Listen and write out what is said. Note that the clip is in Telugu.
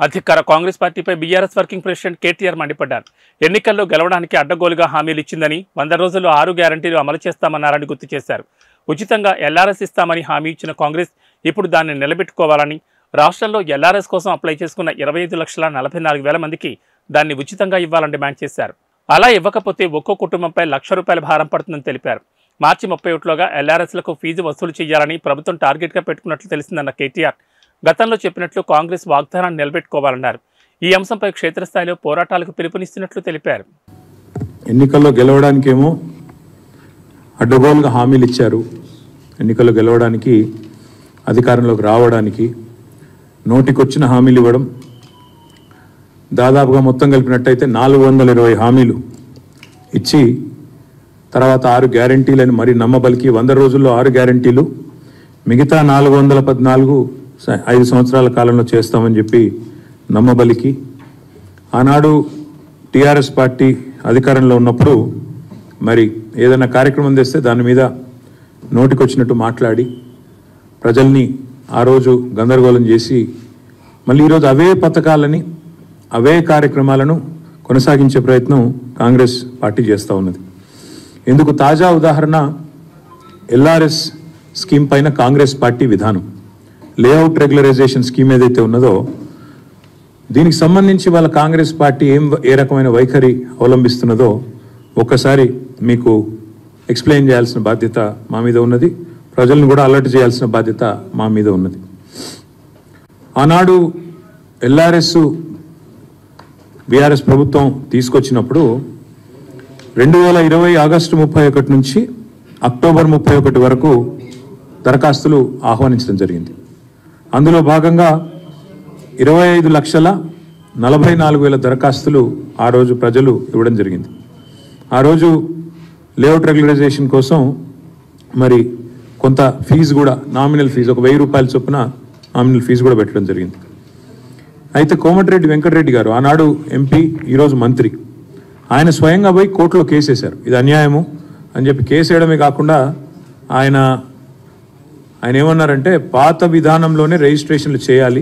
అధికార కాంగ్రెస్ పార్టీపై బీఆర్ఎస్ వర్కింగ్ ప్రెసిడెంట్ కేటీఆర్ మండిపడ్డారు. ఎన్నికల్లో గెలవడానికి అడ్డగోలుగా హామీలు ఇచ్చిందని, 100 రోజుల్లో 6 గ్యారంటీలు అమలు చేస్తామన్నారని గుర్తు చేశారు. ఉచితంగా ఎల్ఆర్ఎస్ ఇస్తామని హామీ ఇచ్చిన కాంగ్రెస్ ఇప్పుడు దాన్ని నిలబెట్టుకోవాలని, రాష్ట్రంలో ఎల్ఆర్ఎస్ కోసం అప్లై చేసుకున్న 25,44,000 మందికి దాన్ని ఉచితంగా ఇవ్వాలని డిమాండ్ చేశారు. అలా ఇవ్వకపోతే ఒక్కో కుటుంబంపై ₹1,00,000 భారం పడుతుందని తెలిపారు. మార్చి 31లోగా ఎల్ఆర్ఎస్లకు ఫీజు వసూలు చేయాలని ప్రభుత్వం టార్గెట్గా పెట్టుకున్నట్లు తెలిసిందన్న కేటీఆర్, గతంలో చెప్పినట్లు కాంగ్రెస్ వాగ్దానాన్ని నిలబెట్టుకోవాలన్నారు. ఈ అంశంపై క్షేత్రస్థాయిలో పోరాటాలకు పిలుపునిస్తున్నట్లు తెలిపారు. ఎన్నికల్లో గెలవడానికేమో అడ్డగోలుగా హామీలు ఇచ్చారు. ఎన్నికల్లో గెలవడానికి, అధికారంలోకి రావడానికి నోటికొచ్చిన హామీలు ఇవ్వడం, దాదాపుగా మొత్తం కలిపినట్టయితే 420 హామీలు ఇచ్చి తర్వాత 6 గ్యారంటీలని మరి నమ్మబలికి 100 రోజుల్లో 6 గ్యారంటీలు, మిగతా 414 5 సంవత్సరాల కాలంలో చేస్తామని చెప్పి నమ్మబలికి, ఆనాడు టీఆర్ఎస్ పార్టీ అధికారంలో ఉన్నప్పుడు మరి ఏదైనా కార్యక్రమం తెస్తే దాని మీద నోటికొచ్చినట్టు మాట్లాడి ప్రజల్ని ఆ రోజు గందరగోళం చేసి మళ్ళీ ఈరోజు అవే పథకాలని, అవే కార్యక్రమాలను కొనసాగించే ప్రయత్నం కాంగ్రెస్ పార్టీ చేస్తూ ఉన్నది. ఇందుకు తాజా ఉదాహరణ ఎల్ఆర్ఎస్ స్కీమ్ పైన కాంగ్రెస్ పార్టీ విధానం. లేఅవుట్ రెగ్యులరైజేషన్ స్కీమ్ ఏదైతే ఉన్నదో దీనికి సంబంధించి వాళ్ళ కాంగ్రెస్ పార్టీ ఏ రకమైన వైఖరి అవలంబిస్తున్నదో ఒక్కసారి మీకు ఎక్స్ప్లెయిన్ చేయాల్సిన బాధ్యత మా మీద ఉన్నది. ప్రజలను కూడా అలర్ట్ చేయాల్సిన బాధ్యత మా మీద ఉన్నది. ఆనాడు ఎల్ఆర్ఎస్ బీఆర్ఎస్ ప్రభుత్వం తీసుకొచ్చినప్పుడు 2020 ఆగస్టు 31 నుంచి అక్టోబర్ 31 వరకు దరఖాస్తులు ఆహ్వానించడం జరిగింది. అందులో భాగంగా 25,44,000 దరఖాస్తులు ఆ రోజు ప్రజలు ఇవ్వడం జరిగింది. ఆ రోజు లేఅవుట్ రెగ్యులరైజేషన్ కోసం మరి కొంత ఫీజు కూడా, నామినల్ ఫీజు ఒక ₹1,000 చొప్పున నామినల్ ఫీజు కూడా పెట్టడం జరిగింది. అయితే కోమటిరెడ్డి వెంకటరెడ్డి గారు ఆనాడు ఎంపీ, ఈరోజు మంత్రి, ఆయన స్వయంగా పోయి కోర్టులో కేసు వేశారు. ఇది అన్యాయము అని చెప్పి కేసు వేయడమే కాకుండా ఆయన ఏమన్నారంటే పాత విధానంలోనే రిజిస్ట్రేషన్లు చేయాలి,